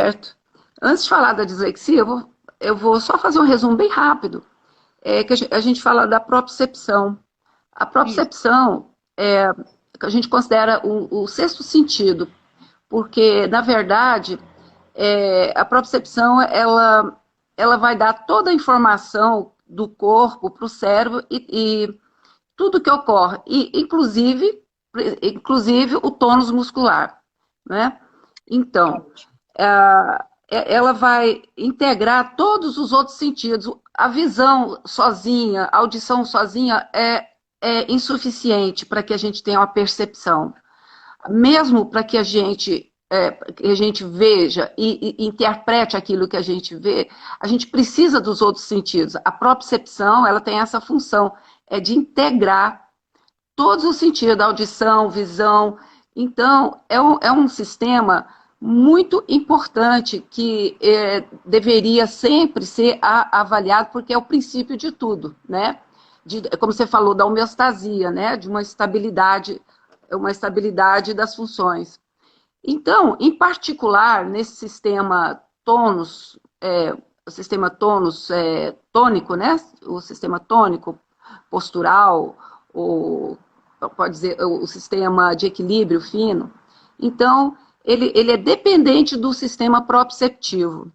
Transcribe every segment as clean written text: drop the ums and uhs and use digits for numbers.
certo? Antes de falar da dislexia, eu vou só fazer um resumo bem rápido. Que a gente fala da propriocepção. A Isso. propriocepção é que a gente considera o sexto sentido, porque, na verdade, a propriocepção, ela vai dar toda a informação do corpo para o cérebro e tudo que ocorre, e, inclusive o tônus muscular, né? Então, Ótimo. ela vai integrar todos os outros sentidos. A visão sozinha, a audição sozinha é insuficiente para que a gente tenha uma percepção. Mesmo para que a gente veja e interprete aquilo que a gente vê, a gente precisa dos outros sentidos. A propriocepção, ela tem essa função, é de integrar todos os sentidos, audição, visão. Então, é um sistema muito importante que deveria sempre ser avaliado, porque é o princípio de tudo, né? Como você falou, da homeostasia, né? De uma estabilidade das funções. Então, em particular, nesse sistema tônus tônico, né? O sistema tônico postural, o, pode dizer, o sistema de equilíbrio fino. Então, ele é dependente do sistema proprioceptivo.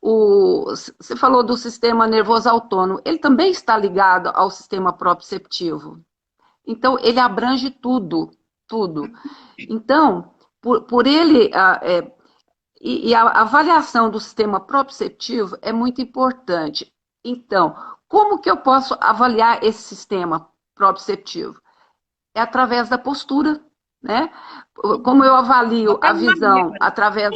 Você falou do sistema nervoso autônomo, ele também está ligado ao sistema proprioceptivo. Então, ele abrange tudo, tudo. Então, por ele, a avaliação do sistema proprioceptivo é muito importante. Então, como que eu posso avaliar esse sistema proprioceptivo? É através da postura, né? Como eu Vou avalio até a arrumar minha visão agora. através...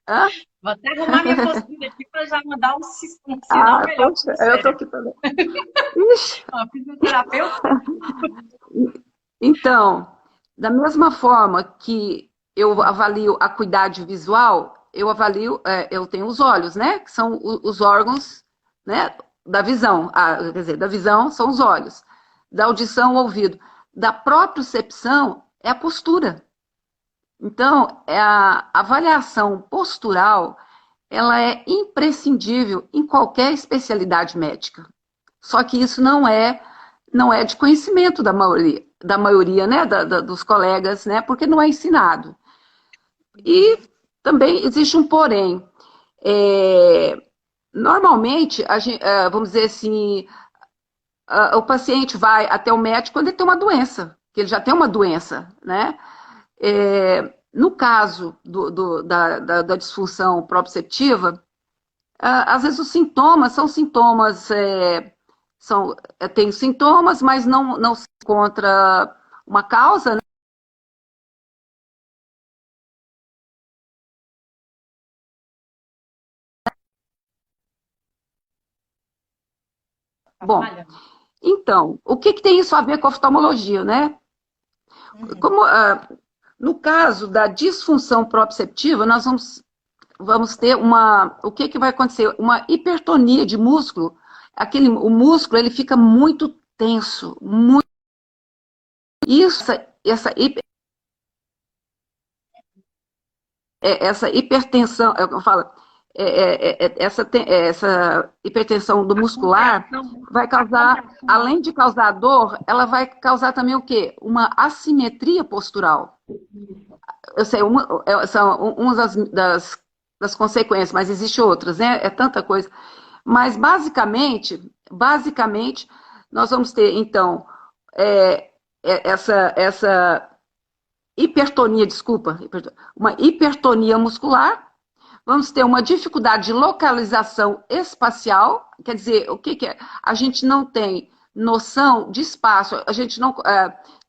Hã? Vou até arrumar minha postura aqui para já mandar um sinal Ah, melhor poxa, para o eu tô cérebro. aqui também. Ixi. Ó, fisioterapeuta. Então, da mesma forma que eu avalio a acuidade visual, eu tenho os olhos, né? Que são os órgãos, né? Da visão. Quer dizer, da visão são os olhos. Da audição, o ouvido. Da propriocepção é a postura. Então, a avaliação postural, ela é imprescindível em qualquer especialidade médica. Só que isso não é de conhecimento da maioria, né, dos colegas, né, porque não é ensinado. E também existe um porém. É, Normalmente, vamos dizer assim, o paciente vai até o médico quando ele tem uma doença, que ele já tem uma doença, né? No caso da disfunção proprioceptiva, às vezes os sintomas são sintomas, tem sintomas, mas não se encontra uma causa, né? Tá Bom, falhando. então, o que tem isso a ver com a oftalmologia, né? Uhum. Como, no caso da disfunção proprioceptiva, nós vamos ter o que vai acontecer? Uma hipertonia de músculo. O músculo, ele fica muito tenso, muito. Isso, essa hipertensão, eu falo, essa hipertensão do A muscular contração, vai a causar, contração. além de causar dor, ela vai causar também o quê? Uma assimetria postural. Eu sei, são umas das consequências, mas existe outras, né? É tanta coisa. Mas basicamente, nós vamos ter, então, essa hipertonia, desculpa, uma hipertonia muscular. Vamos ter uma dificuldade de localização espacial, quer dizer, o que é? A gente não tem noção de espaço, a gente não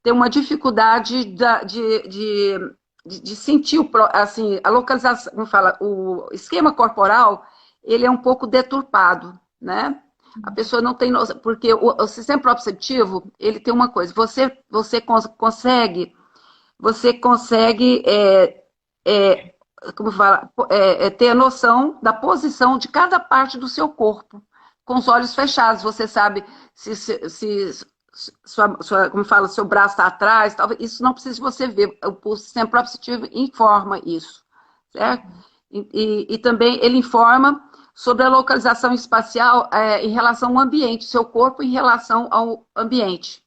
tem uma dificuldade de sentir assim, a localização, como fala, o esquema corporal, ele é um pouco deturpado, né? A pessoa não tem noção, porque o sistema proprioceptivo, ele tem uma coisa, você consegue é, como fala, ter a noção da posição de cada parte do seu corpo. Com os olhos fechados, você sabe se como fala, seu braço está atrás, talvez isso não precisa de você ver. O sistema proprioceptivo informa isso, certo? E também ele informa sobre a localização espacial em relação ao ambiente, seu corpo em relação ao ambiente.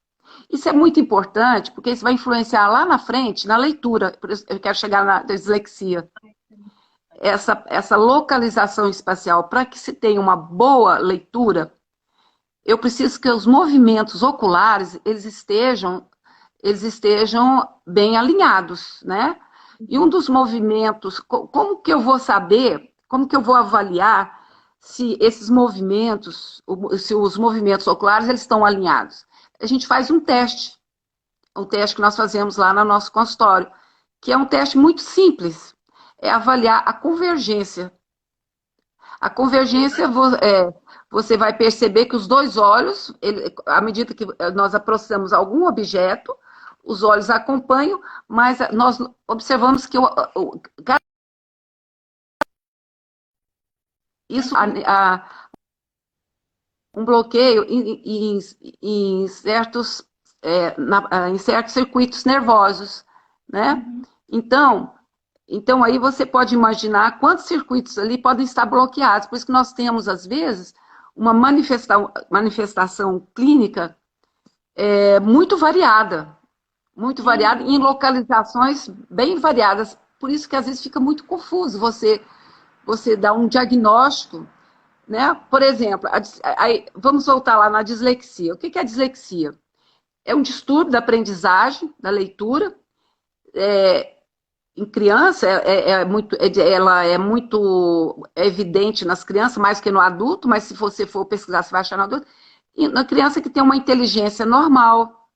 Isso é muito importante, porque isso vai influenciar lá na frente, na leitura. Por isso eu quero chegar na dislexia. Essa localização espacial, para que se tenha uma boa leitura, eu preciso que os movimentos oculares eles estejam bem alinhados, né? E um dos movimentos, como que eu vou saber, como que eu vou avaliar se esses movimentos, se os movimentos oculares eles estão alinhados? A gente faz um teste que nós fazemos lá no nosso consultório, que é um teste muito simples, é avaliar a convergência. A convergência, você vai perceber que os dois olhos, à medida que nós aproximamos algum objeto, os olhos acompanham, mas nós observamos que isso um bloqueio em certos, em certos circuitos nervosos, né? Então aí você pode imaginar quantos circuitos ali podem estar bloqueados. Por isso que nós temos, às vezes, uma manifestação clínica muito variada em localizações bem variadas. Por isso que às vezes fica muito confuso você dar um diagnóstico, né? Por exemplo, vamos voltar lá na dislexia. O que é a dislexia? É um distúrbio da aprendizagem, da leitura. Em criança, ela é muito evidente nas crianças, mais que no adulto, mas se você for pesquisar, você vai achar no adulto. E na criança que tem uma inteligência normal,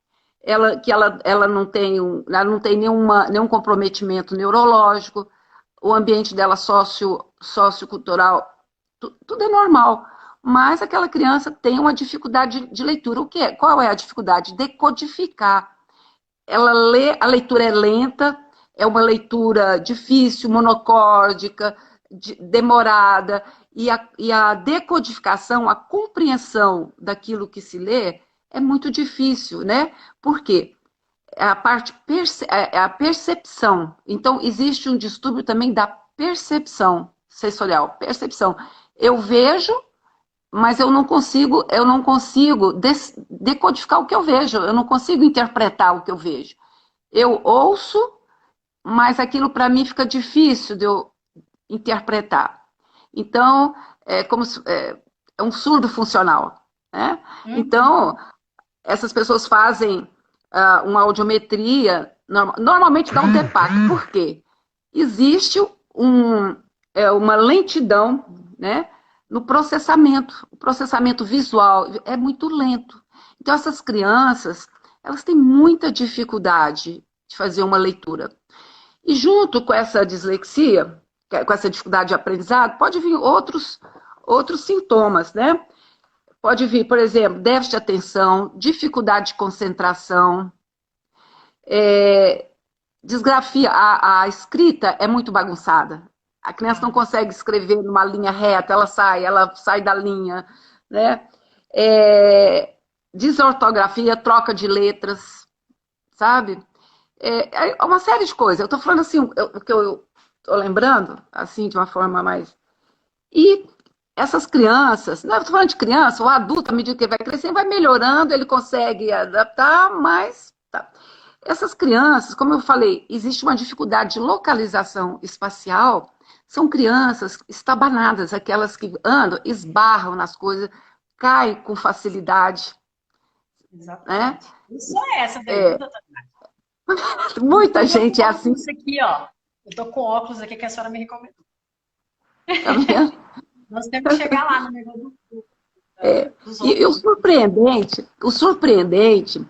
ela não tem, nenhum comprometimento neurológico, o ambiente dela sociocultural, tudo é normal. Mas aquela criança tem uma dificuldade de leitura. Qual é a dificuldade? Decodificar. Ela lê, a leitura é lenta, é uma leitura difícil, monocórdica, demorada, e a decodificação, a compreensão daquilo que se lê é muito difícil, né? Por quê? A percepção. Então, existe um distúrbio também da percepção sensorial. Percepção. Eu vejo, mas eu não consigo decodificar o que eu vejo, eu não consigo interpretar o que eu vejo. Eu ouço, mas aquilo para mim fica difícil de eu interpretar. Então, é um surdo funcional, né? Então, essas pessoas fazem uma audiometria, normalmente dá um DEPAC. Por quê? Existe uma lentidão, né, no processamento. O processamento visual é muito lento. Então, essas crianças, elas têm muita dificuldade de fazer uma leitura. E junto com essa dislexia, com essa dificuldade de aprendizado, pode vir outros sintomas, né? Pode vir, por exemplo, déficit de atenção, dificuldade de concentração, disgrafia, a escrita é muito bagunçada. A criança não consegue escrever numa linha reta, ela sai da linha, né? Desortografia, troca de letras, sabe? Uma série de coisas. Eu estou falando assim, o que eu estou lembrando, assim, de uma forma mais... E essas crianças, não estou falando de criança, o adulto, à medida que ele vai crescendo, vai melhorando, ele consegue adaptar, mas... Tá. Essas crianças, como eu falei, existe uma dificuldade de localização espacial, são crianças estabanadas, aquelas que andam, esbarram nas coisas, caem com facilidade. Exatamente. Né? Isso é essa daí, doutora. Muita gente é assim. Isso aqui, ó. Eu tô com óculos aqui que a senhora me recomendou. Tá vendo? Nós temos que chegar lá no negócio dos E o surpreendente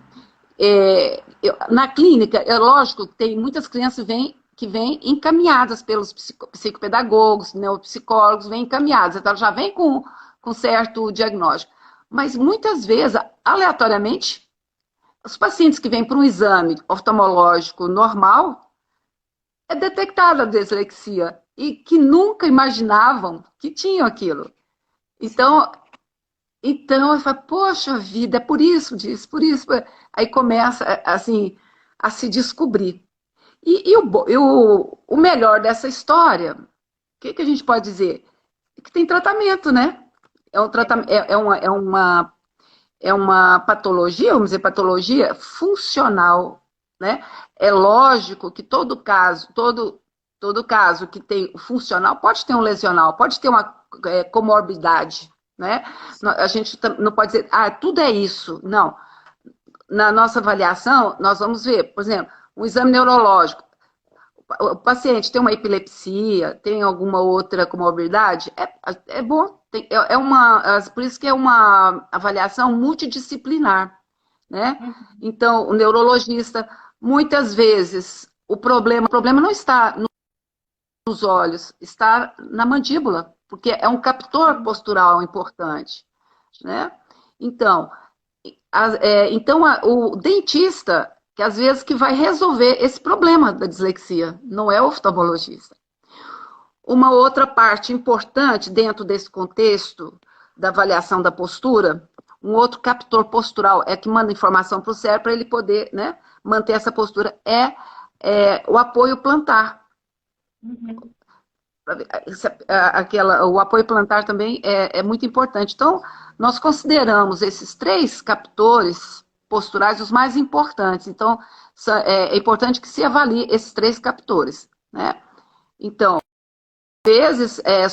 na clínica, é lógico, tem muitas crianças que vêm encaminhadas pelos psicopedagogos, neuropsicólogos, vêm encaminhadas, então já vem com certo diagnóstico. Mas muitas vezes, aleatoriamente, os pacientes que vêm para um exame oftalmológico normal, é detectada a dislexia e que nunca imaginavam que tinham aquilo. Então eu falo, poxa vida, é por isso disso, por isso. Aí começa, assim, a se descobrir. E o melhor dessa história que a gente pode dizer? Que tem tratamento, né? É um tratamento, é uma patologia, vamos dizer, patologia funcional, né? É lógico que todo caso que tem funcional pode ter um lesional, pode ter uma comorbidade, né? A gente não pode dizer, tudo é isso. Não. Na nossa avaliação, nós vamos ver, por exemplo, um exame neurológico. O paciente tem uma epilepsia, tem alguma outra comorbidade, é bom. Por isso que é uma avaliação multidisciplinar, né? Então, o neurologista, muitas vezes, o problema não está nos olhos, está na mandíbula, porque é um captor postural importante, né? Então, o dentista, que às vezes que vai resolver esse problema da dislexia, não é o oftalmologista. Uma outra parte importante dentro desse contexto da avaliação da postura, um outro captor postural que manda informação para o cérebro para ele poder, né, manter essa postura, o apoio plantar. Uhum. O apoio plantar também é muito importante. Então, nós consideramos esses 3 captores posturais os mais importantes. Então, é importante que se avalie esses 3 captores, né? Então, às vezes é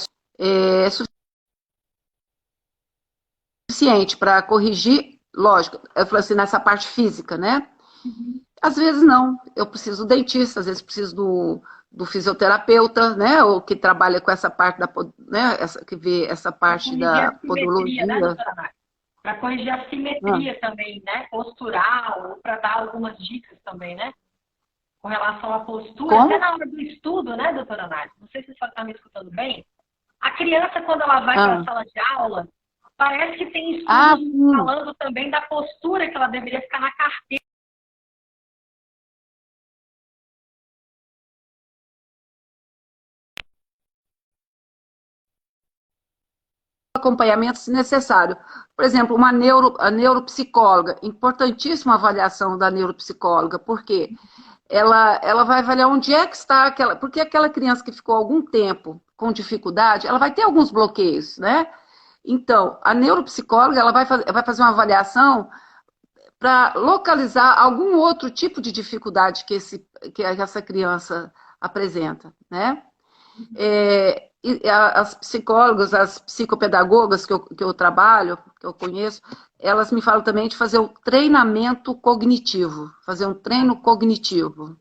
suficiente para corrigir, lógico, eu falei assim, nessa parte física, né? Uhum. Às vezes não, eu preciso do dentista, às vezes preciso do fisioterapeuta, né, ou que trabalha com essa parte né, que vê essa Para parte corrigir da a simetria, né, podologia. doutora Nádia? Para corrigir a simetria também, né? Postural, ou para dar algumas dicas também, né? Com relação à postura, Como? até na hora do estudo, né, doutora Nádia? Não sei se você está me escutando bem. A criança, quando ela vai para a sala de aula, parece que tem estudos falando também da postura que ela deveria ficar na carteira. Acompanhamento se necessário. Por exemplo, a neuropsicóloga, importantíssima avaliação da neuropsicóloga, porque ela vai avaliar onde é que está porque aquela criança que ficou algum tempo com dificuldade, ela vai ter alguns bloqueios, né? Então, a neuropsicóloga ela vai fazer uma avaliação para localizar algum outro tipo de dificuldade que essa criança apresenta, né? As psicólogas, as psicopedagogas que eu trabalho, que eu conheço, elas me falam também de fazer o treinamento cognitivo, fazer um treino cognitivo,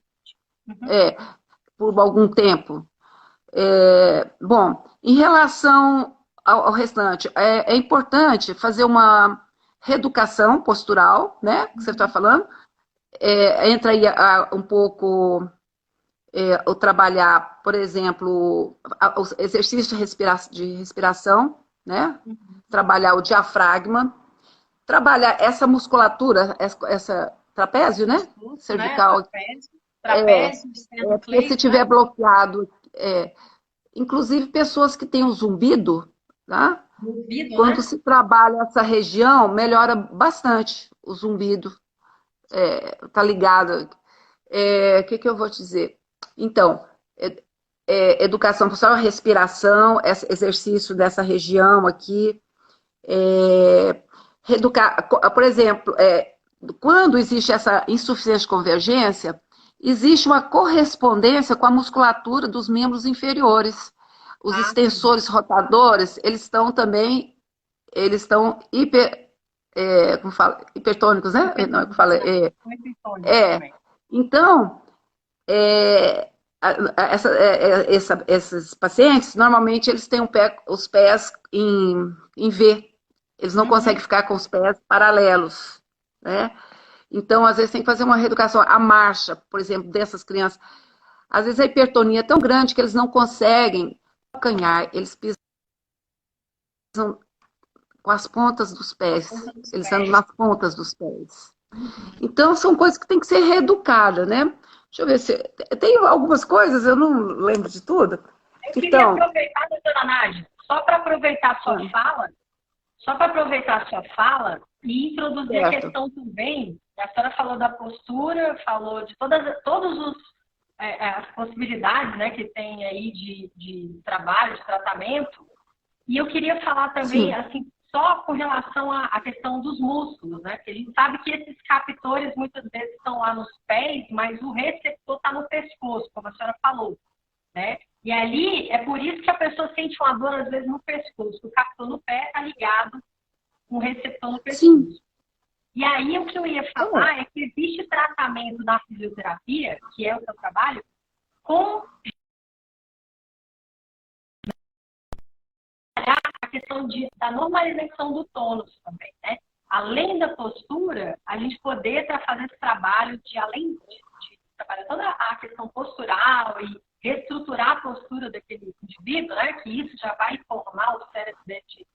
por algum tempo. Bom, em relação ao restante, é importante fazer uma reeducação postural, né, que você está falando, entra aí um pouco o trabalhar, por exemplo, os exercícios de respiração, né? Trabalhar o diafragma, trabalhar essa musculatura, essa trapézio, né? Cervical. Né? Trapézio, Porque se tiver bloqueado, inclusive pessoas que têm o zumbido, tá? Zumbido, quando né? se trabalha essa região, melhora bastante o zumbido. Tá ligado? O que eu vou te dizer? Então, educação postural, respiração, exercício dessa região aqui. Reeducar, por exemplo, quando existe essa insuficiência de convergência, existe uma correspondência com a musculatura dos membros inferiores. Os extensores rotadores, eles estão como fala? Hipertônicos, né? Não é que fala. Então, esses pacientes, normalmente, eles têm os pés em V. Eles não conseguem ficar com os pés paralelos, né? Então, às vezes, tem que fazer uma reeducação. A marcha, por exemplo, dessas crianças. Às vezes, a hipertonia é tão grande que eles não conseguem calcanhar. Eles pisam com as pontas dos pés. Eles andam nas pontas dos pés. Então, são coisas que têm que ser reeducadas, né? Deixa eu ver se... Tem algumas coisas, eu não lembro de tudo. Eu queria aproveitar, doutora Nádia, só para aproveitar a sua fala e introduzir a questão também, a senhora falou da postura, falou de todos os as possibilidades, né, que tem aí de trabalho, de tratamento. E eu queria falar também, Sim. assim, só com relação à questão dos músculos, né? Porque a gente sabe que esses captores muitas vezes estão lá nos pés, mas o receptor está no pescoço, como a senhora falou, né? E ali, é por isso que a pessoa sente uma dor, às vezes, no pescoço. O captor no pé está ligado com o receptor no pescoço. Sim. E aí, o que eu ia falar é que existe tratamento da fisioterapia, que é o seu trabalho, com a questão da normalização do tônus também, né? Além da postura, a gente poder fazer esse trabalho de, além de trabalhar toda a questão postural e reestruturar a postura daquele indivíduo, né? Que isso já vai formar o cérebro dele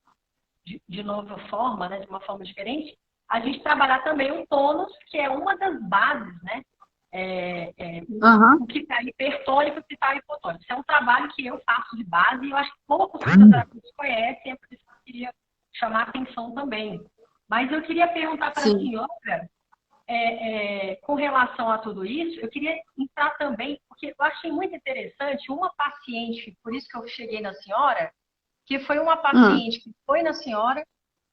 de nova forma, né? De uma forma diferente. A gente trabalhar também o tônus, que é uma das bases, né? O que está hipertônico e o que está hipotônico. Isso é um trabalho que eu faço de base e eu acho que poucos fisioterapeutas conhecem, é por isso que eu queria chamar a atenção também. Mas eu queria perguntar para a senhora, com relação a tudo isso, eu queria entrar também, porque eu achei muito interessante uma paciente, por isso que eu cheguei na senhora, que foi uma paciente que foi na senhora.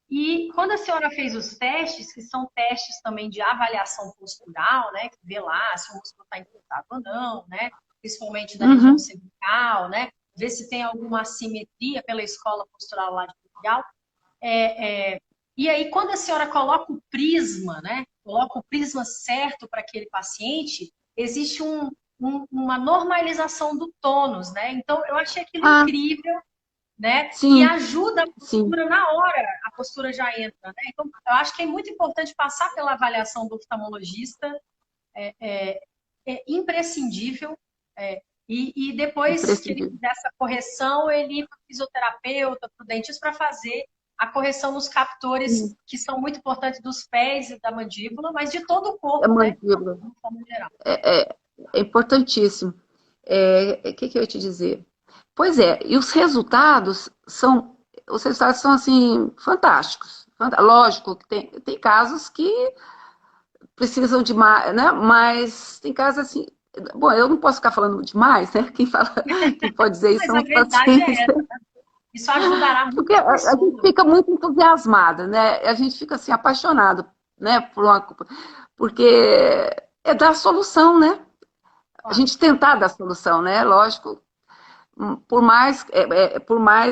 E quando a senhora fez os testes, que são testes também de avaliação postural, né, que vê lá se o músculo está encurtado ou não, né, principalmente da região cervical, né, ver se tem alguma assimetria pela escola postural lá de Portugal. E aí, quando a senhora coloca o prisma, né, coloca o prisma certo para aquele paciente, existe uma normalização do tônus, né? Então, eu achei aquilo incrível, né? Sim. E ajuda a postura na hora, a postura já entra, né? Então, eu acho que é muito importante passar pela avaliação do oftalmologista, é imprescindível, e depois que ele fizer essa correção, ele ir para o fisioterapeuta, para o dentista, para fazer a correção nos captores, que são muito importantes dos pés e da mandíbula, mas de todo o corpo, né? De forma geral. É importantíssimo. O que eu ia te dizer? Pois é, e os resultados são assim, fantásticos. Lógico que tem casos que precisam de mais, né? Mas tem casos assim. Bom, eu não posso ficar falando demais, né? Quem pode dizer isso são os pacientes. Isso ajudará muito. Porque a gente fica muito entusiasmada, né? A gente fica assim, apaixonado, né? Porque é dar solução, né? A gente tentar dar solução, né? Lógico, por mais,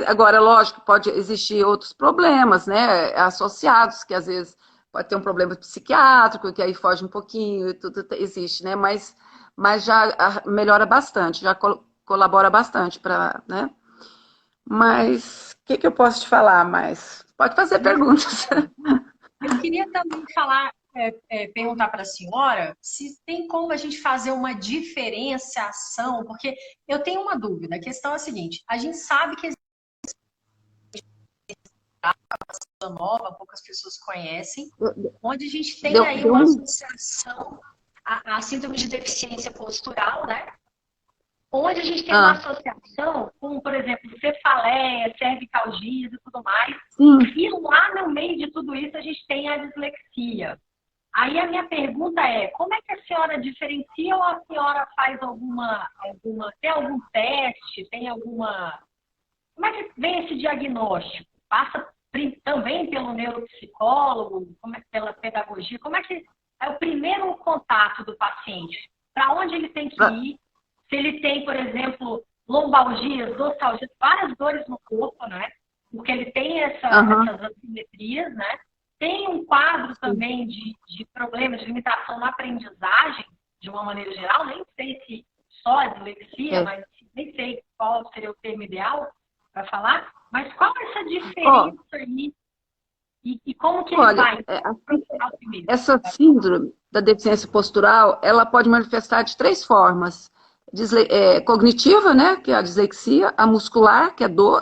agora, lógico, pode existir outros problemas, né? Associados, que às vezes pode ter um problema psiquiátrico, que aí foge um pouquinho, tudo existe, né? Mas já melhora bastante, já colabora bastante para, né? Mas o que eu posso te falar mais? Pode fazer perguntas. Eu queria também perguntar para a senhora se tem como a gente fazer uma diferenciação, porque eu tenho uma dúvida. A questão é a seguinte: a gente sabe que existe uma nova, poucas pessoas conhecem, onde a gente tem aí uma associação à síndrome de deficiência postural, né? Onde a gente tem uma associação com, por exemplo, cefaleia, cervicalgias e tudo mais. E lá no meio de tudo isso a gente tem a dislexia. Aí a minha pergunta é, como é que a senhora diferencia ou a senhora faz tem algum teste, como é que vem esse diagnóstico? Passa também pelo neuropsicólogo, pela pedagogia? Como é que é o primeiro contato do paciente? Para onde ele tem que ir? Se ele tem, por exemplo, lombalgias, ostalgias, várias dores no corpo, né? Porque ele tem essas assimetrias, né? Tem um quadro também de problemas de limitação na aprendizagem, de uma maneira geral. Nem sei se só a dislexia, mas nem sei qual seria o termo ideal para falar. Mas qual é essa diferença aí? E como que ele vai? Essa síndrome da deficiência postural, ela pode manifestar de 3 formas. Cognitiva, né, que é a dislexia, a muscular, que é dor,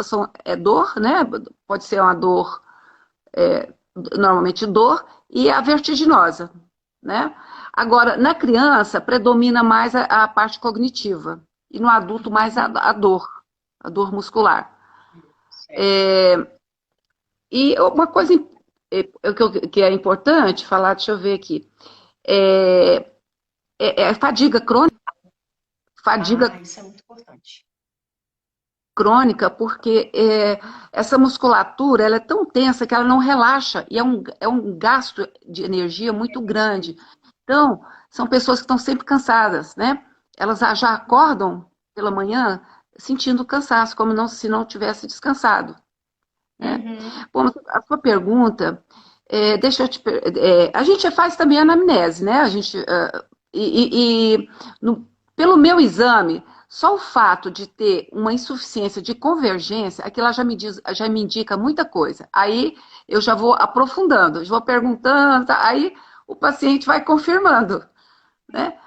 né, pode ser uma dor, normalmente dor, e a vertiginosa, né. Agora, na criança, predomina mais a parte cognitiva, e no adulto mais a dor muscular. E uma coisa que é importante falar, deixa eu ver aqui, fadiga crônica. Fadiga Isso é muito importante. crônica, porque essa musculatura ela é tão tensa que ela não relaxa, e é um gasto de energia muito grande. Então, são pessoas que estão sempre cansadas, né? Elas já acordam pela manhã sentindo cansaço, como se não tivesse descansado, né? Uhum. Bom, a sua pergunta, deixa eu a gente faz também anamnese, né? A gente, pelo meu exame, só o fato de ter uma insuficiência de convergência, aquilo já me indica muita coisa. Aí eu já vou aprofundando, eu vou perguntando, tá? Aí o paciente vai confirmando, né?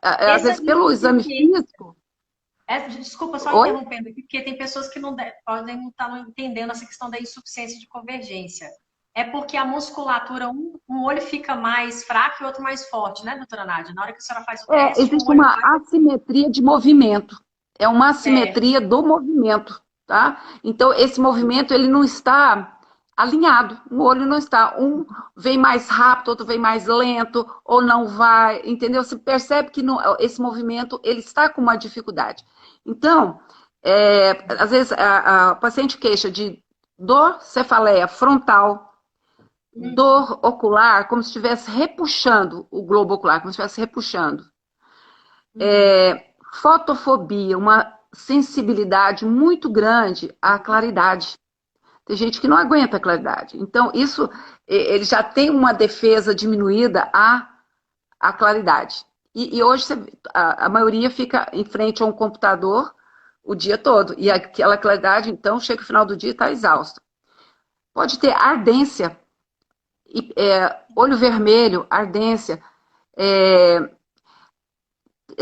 Às Esse é vezes o risco pelo de exame quê? físico. Desculpa só Oi? interrompendo aqui, porque tem pessoas que podem não estar entendendo essa questão da insuficiência de convergência. É porque a musculatura, um olho fica mais fraco e o outro mais forte, né, doutora Nádia? Na hora que a senhora faz o teste, um Existe olho uma vai. assimetria de movimento. É uma Certo. assimetria do movimento, tá? Então, esse movimento, ele não está alinhado. O olho não está. Um vem mais rápido, outro vem mais lento, ou não vai, entendeu? Você percebe que esse movimento, ele está com uma dificuldade. Então, às vezes, a paciente queixa de dor cefaleia frontal, dor ocular, como se estivesse repuxando o globo ocular, como se estivesse repuxando. Uhum. Fotofobia, uma sensibilidade muito grande à claridade. Tem gente que não aguenta a claridade. Então, isso, ele já tem uma defesa diminuída à claridade. E hoje, a maioria fica em frente a um computador o dia todo. E aquela claridade, então, chega no final do dia e está exausta. Pode ter ardência, olho vermelho, ardência, é,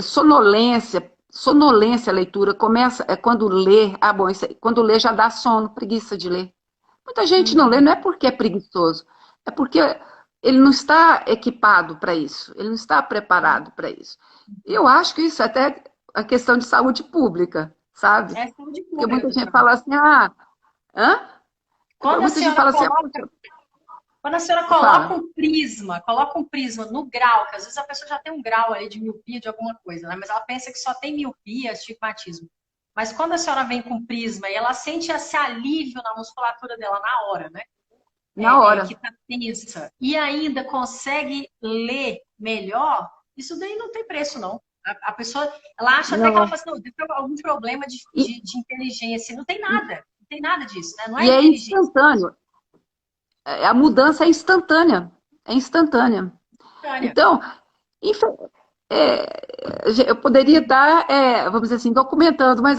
sonolência a leitura, começa quando lê, quando lê já dá sono, preguiça de ler. Muita gente não lê, Uhum. não é porque é preguiçoso, é porque ele não está equipado para isso, ele não está preparado para isso. E eu acho que isso é até a questão de saúde pública, sabe? É saúde Porque pública, muita gente doutora fala Nádia. assim, ah, hã? Quando a Muita gente senhora fala assim, ah, coloca poxa, Quando a senhora fala. coloca um prisma no grau, que às vezes a pessoa já tem um grau ali de miopia de alguma coisa, né? Mas ela pensa que só tem miopia, astigmatismo. Mas quando a senhora vem com prisma e ela sente esse alívio na musculatura dela na hora, né? Na Que hora. tá tensa, e ainda consegue ler melhor, isso daí não tem preço, não. A pessoa, ela acha até que ela Não. fala assim, não, deve ter algum problema E, de inteligência. Não tem nada, não tem nada disso, né? Não é e é inteligência. instantâneo. A mudança é instantânea. É instantânea. Tânia. Então, eu poderia estar, vamos dizer assim, documentando, mas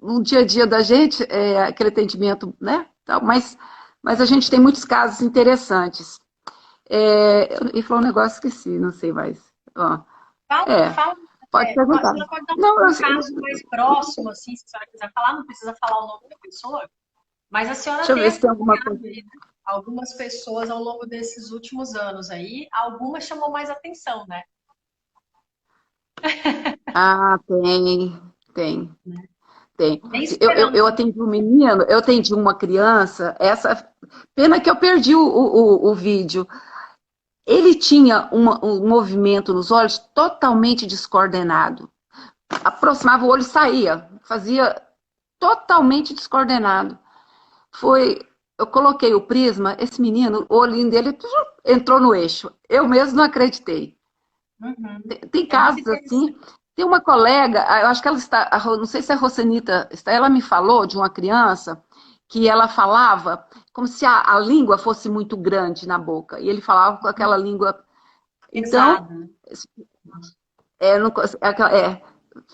no dia a dia da gente, aquele atendimento, né? Mas a gente tem muitos casos interessantes. Eu ia falar um negócio, esqueci, não sei mais. Ó, é, Fala, pode a perguntar. senhora pode dar Não, um caso mais próximo, assim, se a senhora quiser falar, não precisa falar o nome da pessoa, mas a senhora deixa eu tem ver se tem alguma acompanhado coisa. aí, né, algumas pessoas ao longo desses últimos anos aí, algumas chamou mais atenção, né? Ah, tem. Tem. Nem Eu esperando. atendi um menino, eu atendi uma criança, pena que eu perdi o vídeo. Ele tinha um movimento nos olhos totalmente descoordenado. Aproximava o olho e saía, fazia totalmente descoordenado. Eu coloquei o prisma, esse menino, o olhinho dele entrou no eixo. Eu mesmo não acreditei. Uhum. Tem É muito casos assim. interessante. Tem uma colega, eu acho que ela está, não sei se é a Rosenita, ela me falou de uma criança que ela falava como se a língua fosse muito grande na boca, e ele falava com aquela língua. Então, Pesado. não,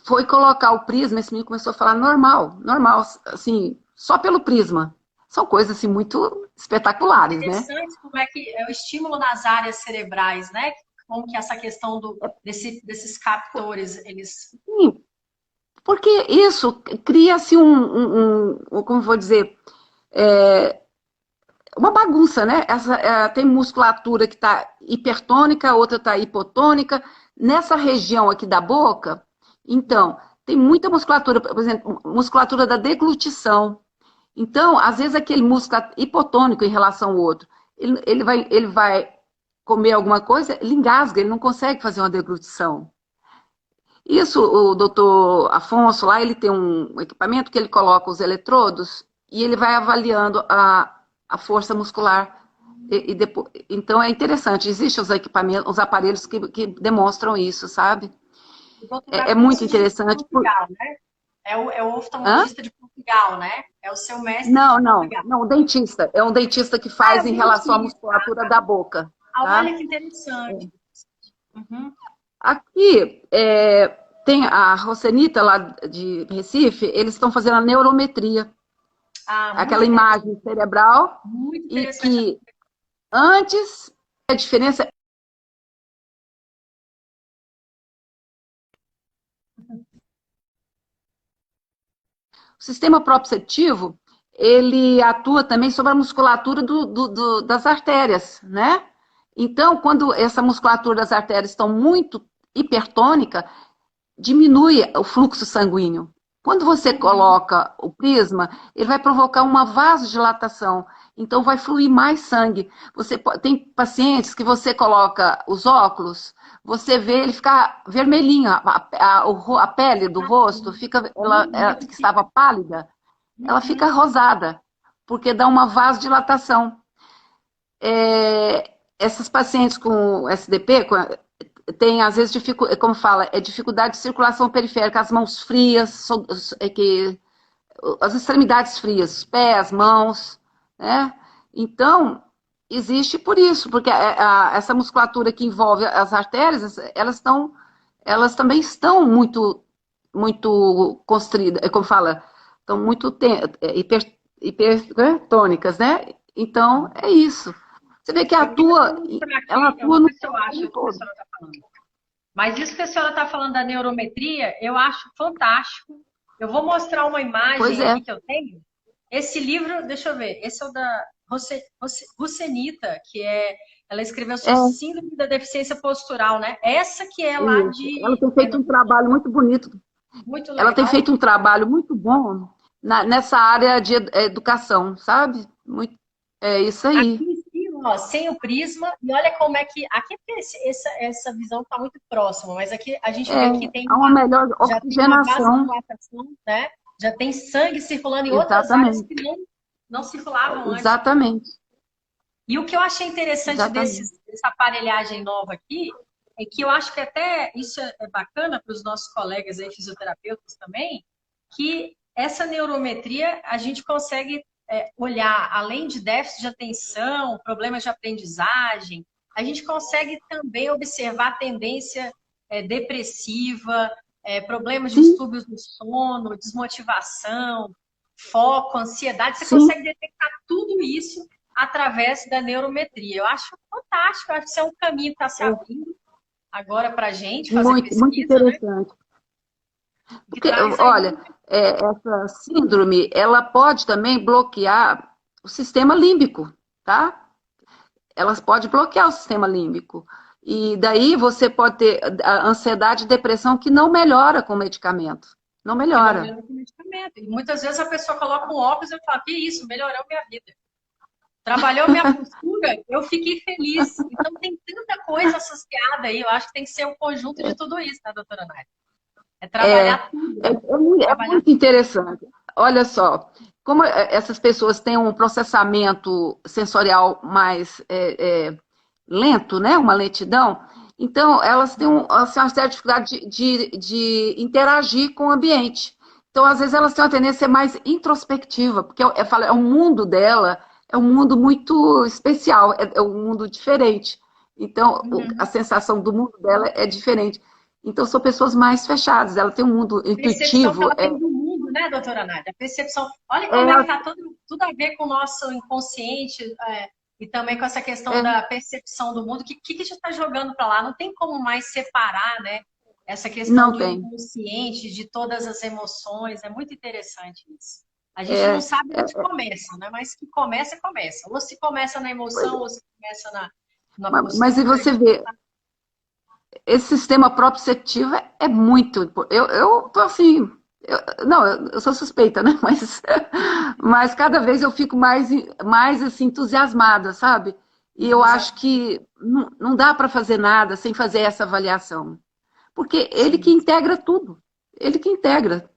foi colocar o prisma, esse menino começou a falar normal, normal, assim, só pelo prisma. São coisas assim muito espetaculares, né? Interessante como é que é o estímulo nas áreas cerebrais, né? Como que essa questão desses captores, eles... Sim, porque isso cria-se como vou dizer, é, uma bagunça, né? Tem musculatura que está hipertônica, outra está hipotônica. Nessa região aqui da boca, então, tem muita musculatura, por exemplo, musculatura da deglutição. Então, às vezes, aquele músculo hipotônico em relação ao outro, ele vai comer alguma coisa, ele engasga, ele não consegue fazer uma deglutição. Isso, o doutor Afonso lá, ele tem um equipamento que ele coloca os eletrodos e ele vai avaliando a força muscular. Depois, então é interessante, existem os equipamentos, os aparelhos que demonstram isso, sabe? O doutor É muito Afonso de interessante. Portugal, né? É o Hã? oftalmologista de Portugal, né? É o seu mestre de Não, não, Portugal. não, dentista. É um dentista que Ah, é faz o em relação à dentista. musculatura da boca, Ah, olha tá? que interessante. Uhum. Aqui tem a Rocenita lá de Recife, eles estão fazendo a neurometria, Ah, aquela imagem cerebral, muito e interessante. que antes a diferença. O sistema proprioceptivo, ele atua também sobre a musculatura das artérias, né? Então, quando essa musculatura das artérias estão muito hipertônica, diminui o fluxo sanguíneo. Quando você coloca o prisma, ele vai provocar uma vasodilatação, então vai fluir mais sangue. Tem pacientes que você coloca os óculos, você vê ele ficar vermelhinho, a pele do rosto fica, ela que estava pálida, ela fica rosada, porque dá uma vasodilatação. Essas pacientes com SDP, tem às vezes como fala, dificuldade de circulação periférica, as mãos frias, as extremidades frias, os pés, mãos, né? Então, existe por isso, porque essa musculatura que envolve as artérias, elas também estão muito constridas, como fala, estão muito hipertônicas, né? Então, é isso. Você vê que ela Eu vou atua no ver se eu acho corpo o que a todo. senhora está falando. Mas isso que a senhora está falando da neurometria, eu acho fantástico. Eu vou mostrar uma Pois imagem é, aqui que eu tenho. Esse livro, deixa eu ver, esse é o da Rucenita, ela escreveu é sobre Síndrome da Deficiência Postural, né? Essa que é lá isso. Ela de... tem feito um trabalho muito bonito. Muito Ela tem legal. feito um trabalho muito bom nessa área de educação, sabe? É isso Aqui aí. em cima, ó, sem o prisma, e olha como é que... Aqui porque essa visão está muito próxima, mas aqui a gente vê que Há uma melhor já tem uma oxigenação. vasodilatação, né? Já tem sangue circulando em outras áreas Exatamente. que não circulavam antes. Exatamente. E o que eu achei interessante Exatamente. dessa aparelhagem nova aqui é que eu acho que até isso é bacana para os nossos colegas aí, fisioterapeutas também, que essa neurometria a gente consegue olhar, além de déficit de atenção, problemas de aprendizagem, a gente consegue também observar tendência depressiva, problemas de Sim, distúrbios do sono, desmotivação, foco, ansiedade. Você sim. consegue detectar tudo isso através da neurometria. Eu acho fantástico, eu acho que isso é um caminho que está se É abrindo agora para a gente fazer muito, muito pesquisa, né? interessante. Que Porque, traz aí olha, essa síndrome, ela pode também bloquear o sistema límbico, tá? Elas podem bloquear o sistema límbico. E daí você pode ter a ansiedade e depressão que não melhora com medicamento. Não que não melhora. melhora com medicamento. E muitas vezes a pessoa coloca um óculos e fala, que isso, melhorou minha vida. Trabalhou minha postura, eu fiquei feliz. Então tem tanta coisa associada aí, eu acho que tem que ser um conjunto de tudo isso, né, doutora Nath? É É, trabalhar tudo, é trabalhar muito interessante. Olha só, como essas pessoas têm um processamento sensorial mais lento, né? Uma lentidão, então elas têm assim, uma certa dificuldade de interagir com o ambiente. Então, às vezes, elas têm uma tendência mais introspectiva, porque o mundo dela é um mundo muito especial, é um mundo diferente. Então, a sensação do mundo dela é diferente. Então, são pessoas mais fechadas, ela tem um mundo percepção que intuitivo. ela tem do mundo, né, doutora Nádia? A percepção. Olha como é que está tudo a ver com o nosso inconsciente e também com essa questão da percepção do mundo. O que já está jogando para lá? Não tem como mais separar, né? Essa questão Não do tem. inconsciente, de todas as emoções. É muito interessante isso. A gente não sabe onde começa, né? Mas que começa, começa. Ou se começa na emoção, ou se começa na Mas e postura. você vê, esse sistema proprioceptivo é muito. Eu tô assim. Não, eu sou suspeita, né? Mas cada vez eu fico mais assim, entusiasmada, sabe? E eu acho que não dá para fazer nada sem fazer essa avaliação. Porque ele que Sim. integra tudo. Ele que integra.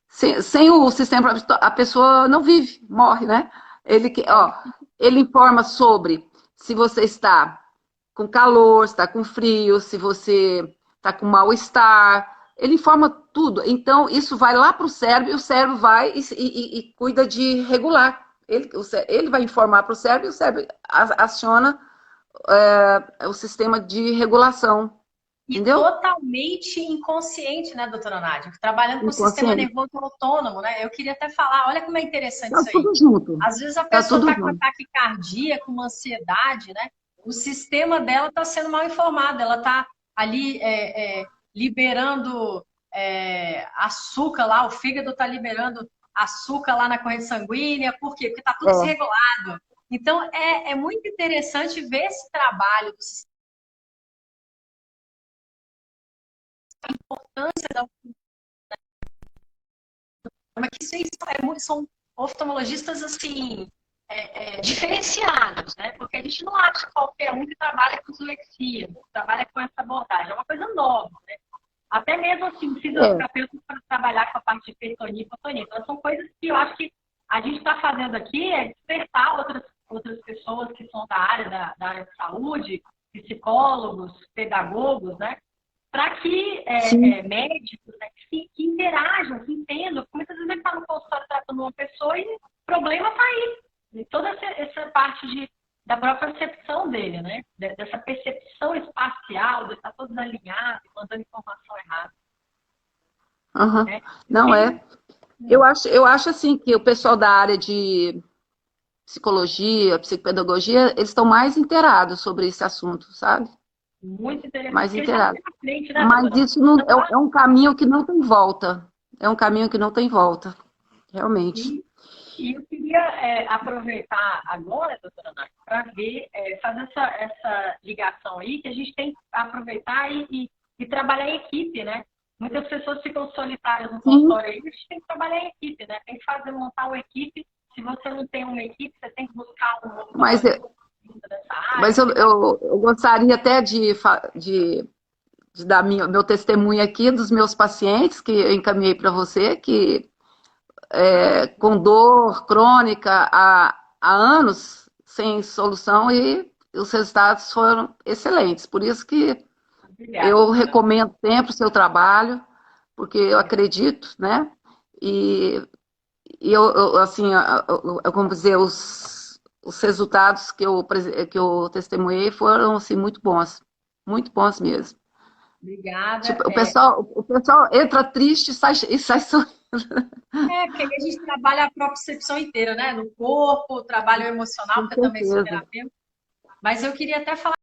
Sem o sistema, a pessoa não vive, morre, né? É, Ele informa sobre se você está com calor, se está com frio, se você está com mal-estar. Ele informa tudo. Então, isso vai lá para o cérebro e o cérebro vai e cuida de regular. Ele vai informar para o cérebro e o cérebro aciona o sistema de regulação. e Entendeu? totalmente inconsciente, né, doutora Nádia? Trabalhando com o sistema Inconsciente. nervoso autônomo, né? Eu queria até falar, olha como é interessante Tá isso aí. tudo junto. Às vezes a Tá pessoa tudo está com junto. ataque cardíaco, uma ansiedade, né? O sistema dela está sendo mal informado, ela está ali liberando açúcar lá, o fígado está liberando açúcar lá na corrente sanguínea, por quê? Porque está tudo É. desregulado. Então, é muito interessante ver esse trabalho do sistema, a importância da que são oftalmologistas assim diferenciados, né? Porque a gente não acha qualquer um que trabalha com dislexia, que trabalha com essa abordagem, é uma coisa nova, né? Até mesmo assim, É. fisioterapeutas para trabalhar com a parte de hipertonia e hipotonia. Então, são coisas que eu acho que a gente está fazendo aqui é despertar outras pessoas que são da área de saúde, psicólogos, pedagogos, né? Para que Sim. médicos, né, que interajam, que entendam. Porque muitas vezes ele está no consultório tratando uma pessoa e o problema está aí. E toda essa parte da própria percepção dele, né? Dessa percepção espacial, de estar todo desalinhado, mandando informação errada. Uhum. Né? Não é. Eu acho assim que o pessoal da área de psicologia, psicopedagogia, eles estão mais inteirados sobre esse assunto, sabe? Muito interessante, Mais porque já está inteirados. na frente, né, Mas doutora? isso não, Então, é um caminho que não tem volta. É um caminho que não tem volta, realmente. e, e eu queria aproveitar agora, doutora Nath, para ver, fazer essa ligação aí, que a gente tem que aproveitar e trabalhar em equipe, né? Muitas pessoas ficam solitárias no Sim, consultório aí, a gente tem que trabalhar em equipe, né? Tem que montar uma equipe. Se você não tem uma equipe, você tem que buscar um mas, oftalmologista dessa área, mas eu gostaria até de dar meu testemunho aqui dos meus pacientes que eu encaminhei para você, que com dor crônica há anos, sem solução, e os resultados foram excelentes. Por isso que obrigada, eu doutora. recomendo sempre o seu trabalho, porque eu acredito, né? E, assim, como dizer, os resultados que eu testemunhei foram assim, muito bons mesmo. Obrigada. Tipo, o pessoal entra triste e sai sorrindo. Porque aí a gente trabalha a propriocepção inteira, né? No corpo, trabalho emocional, Com porque eu também sou certeza. terapeuta. Mas eu queria até falar